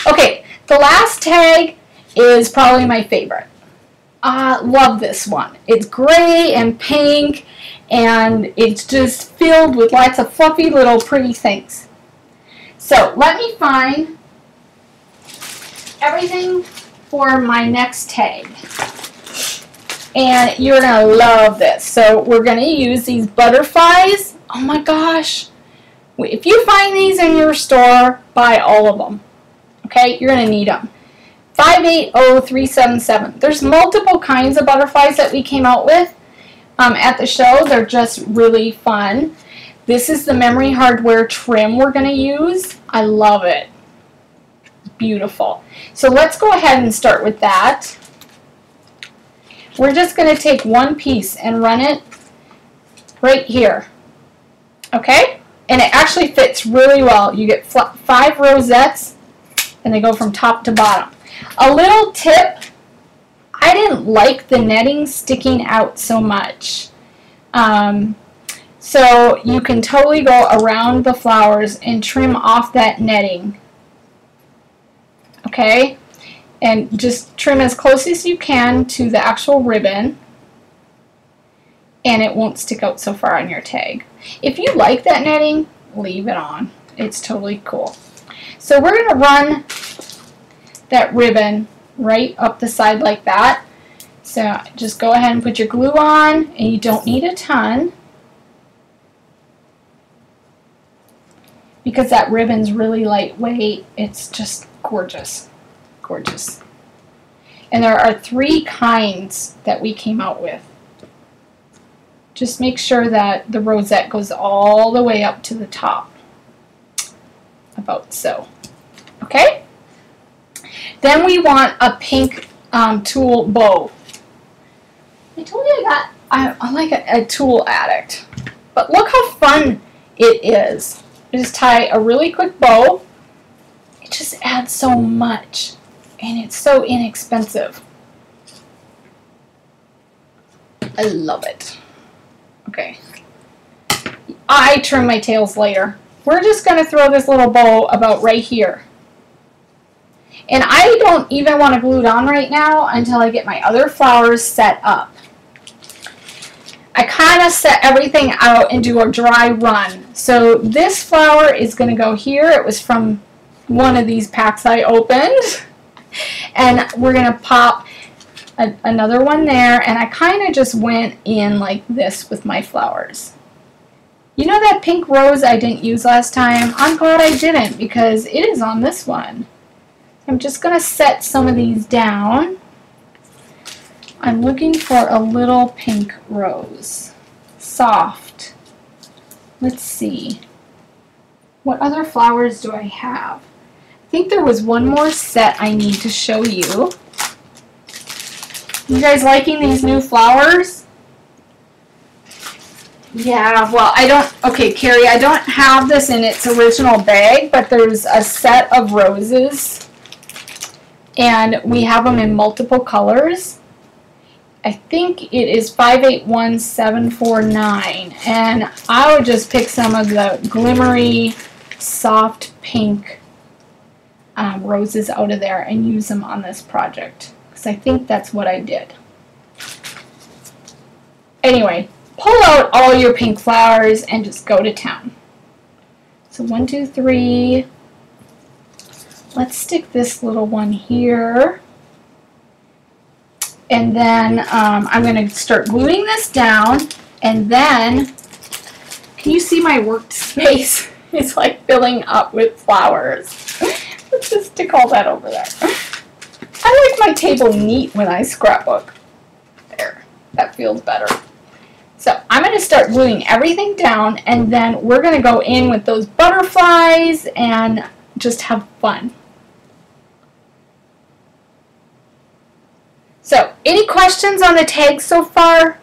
Okay, the last tag is probably my favorite. I love this one. It's gray and pink, and it's just filled with lots of fluffy little pretty things. So let me find everything for my next tag. And you're going to love this. So we're going to use these butterflies. Oh my gosh. If you find these in your store, buy all of them. Okay, you're going to need them. 580377. There's multiple kinds of butterflies that we came out with at the show. They're just really fun. This is the memory hardware trim we're going to use. I love it. Beautiful. So let's go ahead and start with that. We're just going to take one piece and run it right here. Okay? And it actually fits really well. You get 5 rosettes, and they go from top to bottom. A little tip, I didn't like the netting sticking out so much. So you can totally go around the flowers and trim off that netting. Okay? And just trim as close as you can to the actual ribbon, and it won't stick out so far on your tag. If you like that netting, leave it on. It's totally cool. So we're going to run that ribbon right up the side like that. So just go ahead and put your glue on, and you don't need a ton, because that ribbon's really lightweight. It's just gorgeous. Gorgeous. And there are 3 kinds that we came out with. Just make sure that the rosette goes all the way up to the top. About so. Okay? Then we want a pink tulle bow. I told you I'm like a tulle addict. But look how fun it is. You just tie a really quick bow. It just adds so much. And it's so inexpensive. I love it. Okay. I trim my tails later. We're just going to throw this little bow about right here. And I don't even want to glue it on right now until I get my other flowers set up. I kind of set everything out and do a dry run. So this flower is going to go here. It was from one of these packs I opened. And we're going to pop another one there, and I kind of just went in like this with my flowers. You know that pink rose I didn't use last time? I'm glad I didn't, because it is on this one. I'm just going to set some of these down. I'm looking for a little pink rose. Soft. Let's see. What other flowers do I have? I think there was one more set I need to show you. You guys liking these new flowers? Yeah, well, okay, Carrie, I don't have this in its original bag, but there's a set of roses, and we have them in multiple colors. I think it is 581749, and I would just pick some of the glimmery, soft pink roses out of there and use them on this project, because I think that's what I did. Anyway, pull out all your pink flowers and just go to town. So 1, 2, 3. Let's stick this little one here. And then I'm going to start gluing this down, and then, can you see my workspace? It's like filling up with flowers. Let's just stick all that over there. I like my table neat when I scrapbook. There, that feels better. So I'm going to start gluing everything down, and then we're going to go in with those butterflies and just have fun. So, any questions on the tags so far?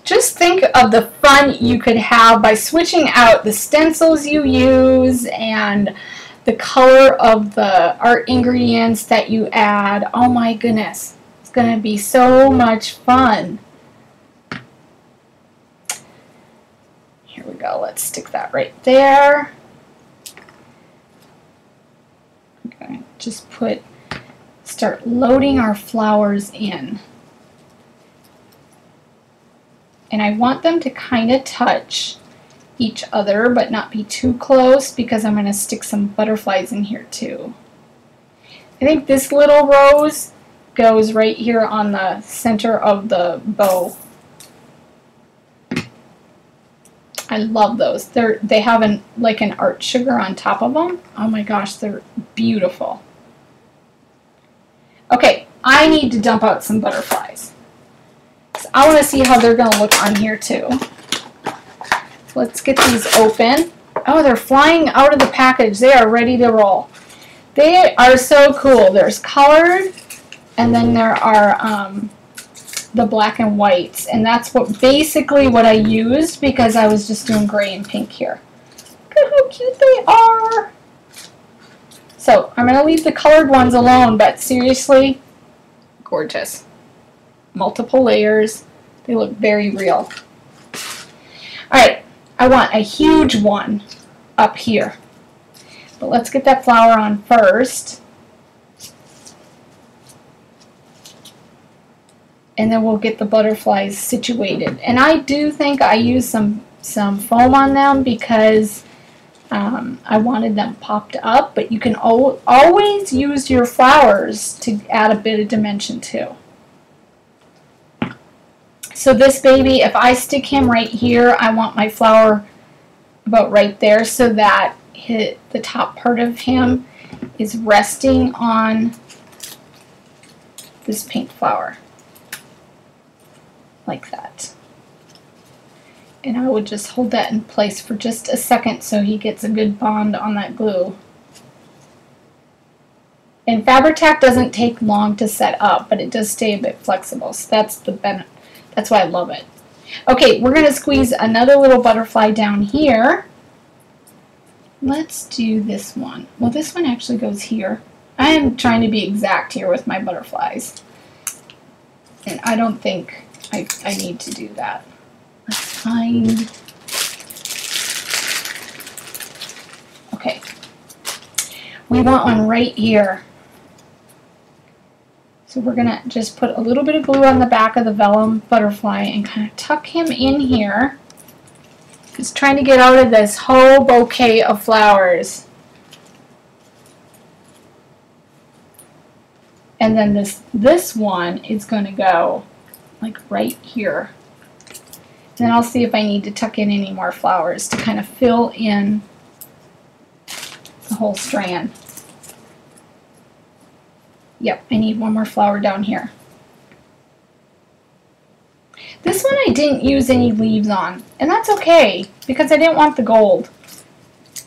Just think of the fun you could have by switching out the stencils you use and the color of the art ingredients that you add. Oh my goodness, it's going to be so much fun. Here we go, let's stick that right there. Okay, just start loading our flowers in. And I want them to kind of touch each other, but not be too close, because I'm going to stick some butterflies in here too. I think this little rose goes right here on the center of the bow. I love those. They have like an art sugar on top of them. Oh my gosh, they're beautiful. Okay, I need to dump out some butterflies. So I want to see how they're going to look on here too. Let's get these open. Oh, they're flying out of the package. They are ready to roll. They are so cool. There's colored, and then there are the black and whites, and that's basically what I used, because I was just doing gray and pink here. Look at how cute they are. So I'm going to leave the colored ones alone, but seriously, gorgeous. Multiple layers. They look very real. Alright, I want a huge one up here. But let's get that flower on first. And then we'll get the butterflies situated. And I do think I used some foam on them because I wanted them popped up, but you can always use your flowers to add a bit of dimension too. So this baby, if I stick him right here, I want my flower about right there, so that the top part of him is resting on this pink flower, like that. And I would just hold that in place for just a second so he gets a good bond on that glue. And Fabri-Tac doesn't take long to set up, but it does stay a bit flexible, so that's the benefit. That's why I love it. Okay, we're going to squeeze another little butterfly down here. Let's do this one. Well, this one actually goes here. I am trying to be exact here with my butterflies, and I don't think I need to do that. Let's find... Okay. We want one right here. So we're going to just put a little bit of glue on the back of the vellum butterfly and kind of tuck him in here. He's trying to get out of this whole bouquet of flowers. And then this one is going to go like right here. And then I'll see if I need to tuck in any more flowers to kind of fill in the whole strand. Yep, I need one more flower down here. This one I didn't use any leaves on, and that's okay, because I didn't want the gold.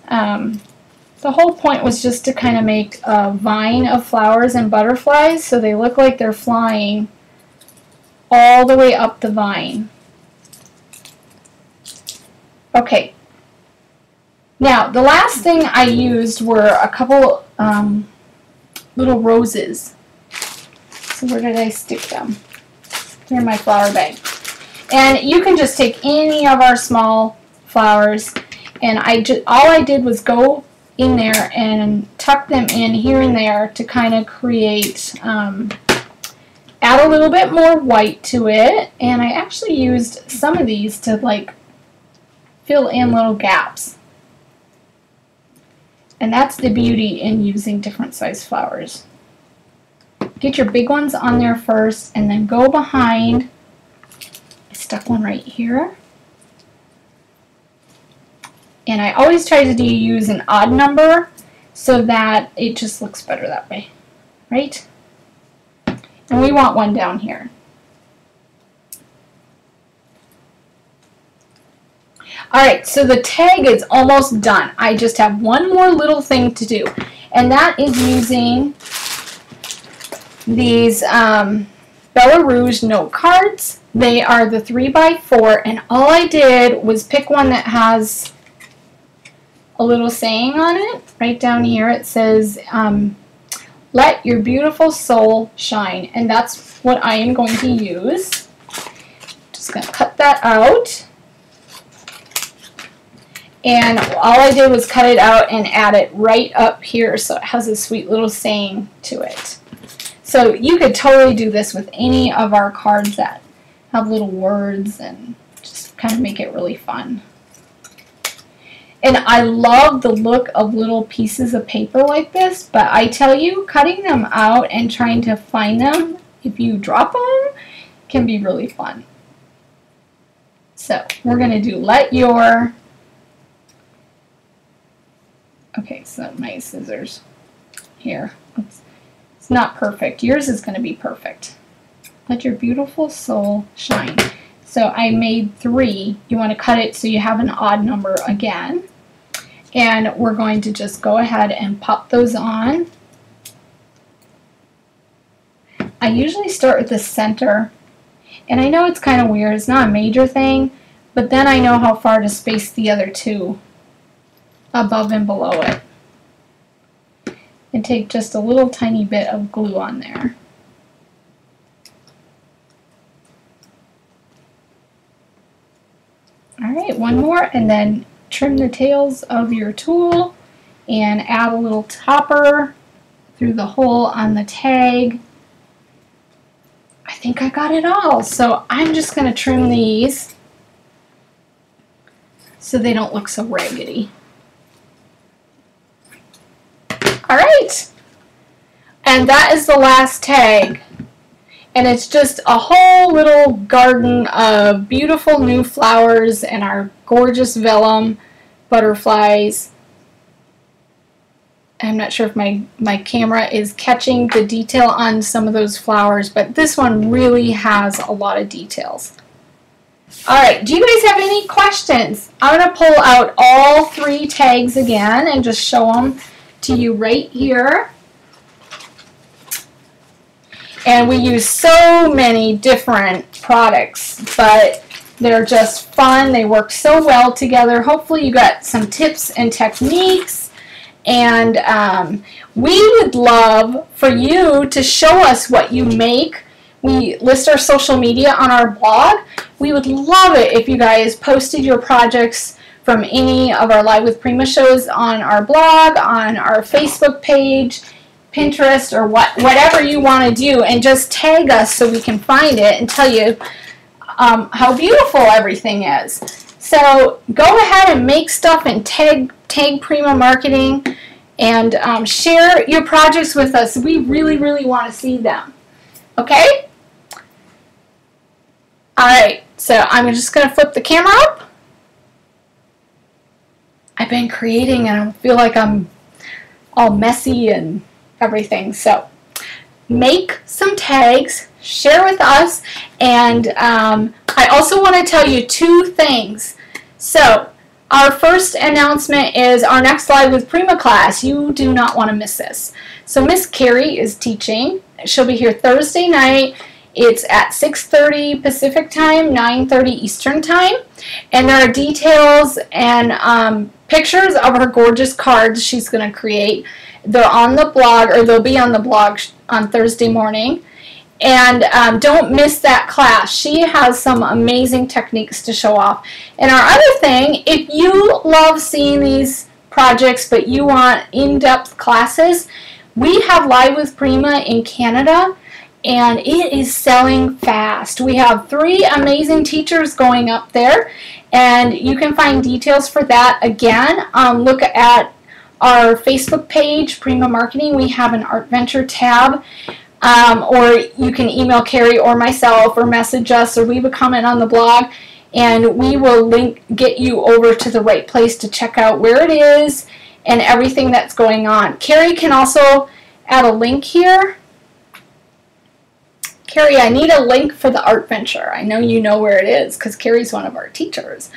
The whole point was just to kind of make a vine of flowers and butterflies so they look like they're flying all the way up the vine. Okay. Now, the last thing I used were a couple little roses. So where did I stick them? They're in my flower bag. And you can just take any of our small flowers, and all I did was go in there and tuck them in here and there to kind of create, add a little bit more white to it. And I actually used some of these to like fill in little gaps. And that's the beauty in using different size flowers. Get your big ones on there first, and then go behind. I stuck one right here. And I always try to use an odd number so that it just looks better that way, right? And we want one down here. Alright, so the tag is almost done. I just have one more little thing to do, and that is using these Bella Rouge note cards. They are the 3x4, and all I did was pick one that has a little saying on it. Right down here it says, let your beautiful soul shine, and that's what I am going to use. Just going to cut that out. And all I did was cut it out and add it right up here so it has a sweet little saying to it. So you could totally do this with any of our cards that have little words and just kind of make it really fun. And I love the look of little pieces of paper like this, but I tell you, cutting them out and trying to find them, if you drop them, can be really fun. So we're going to do let your... Okay, so my scissors here. It's not perfect. Yours is going to be perfect. Let your beautiful soul shine. So I made 3. You want to cut it so you have an odd number again. And we're going to just go ahead and pop those on. I usually start with the center. And I know it's kind of weird. It's not a major thing. But then I know how far to space the other 2 above and below it. And take just a little tiny bit of glue on there. Alright, one more, and then trim the tails of your tool and add a little topper through the hole on the tag. I think I got it all, so I'm just going to trim these so they don't look so raggedy. Alright, and that is the last tag, and it's just a whole little garden of beautiful new flowers and our gorgeous vellum butterflies. I'm not sure if my camera is catching the detail on some of those flowers, but this one really has a lot of details. Alright, do you guys have any questions? I'm going to pull out all 3 tags again and just show them to you right here. And we use so many different products, but they're just fun. They work so well together. Hopefully you got some tips and techniques, and we would love for you to show us what you make. We list our social media on our blog. We would love it if you guys posted your projects from any of our Live with Prima shows on our blog, on our Facebook page, Pinterest, or whatever you want to do, and just tag us so we can find it and tell you how beautiful everything is. So go ahead and make stuff and tag Prima Marketing, and share your projects with us. We really, really want to see them. Okay? Alright, so I'm just going to flip the camera up. I've been creating and I feel like I'm all messy and everything. So make some tags, share with us, and I also want to tell you 2 things. So our first announcement is our next Live with Prima class. You do not want to miss this. So Miss Carrie is teaching. She'll be here Thursday night. It's at 6:30 Pacific time, 9:30 Eastern time, and there are details and pictures of her gorgeous cards she's going to create. They're on the blog, or they'll be on the blog on Thursday morning, And don't miss that class. She has some amazing techniques to show off. And our other thing, if you love seeing these projects but you want in-depth classes, we have Live with Prima in Canada, and it is selling fast. We have 3 amazing teachers going up there, and you can find details for that. Again, look at our Facebook page, Prima Marketing. We have an Art Venture tab, or you can email Carrie or myself or message us or leave a comment on the blog, and we will get you over to the right place to check out where it is and everything that's going on. Carrie can also add a link here. Carrie, I need a link for the Art Venture. I know you know where it is because Carrie's one of our teachers.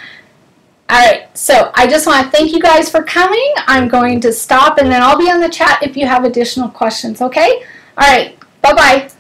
Alright, so I just want to thank you guys for coming. I'm going to stop and then I'll be on the chat if you have additional questions, okay? Alright, bye-bye.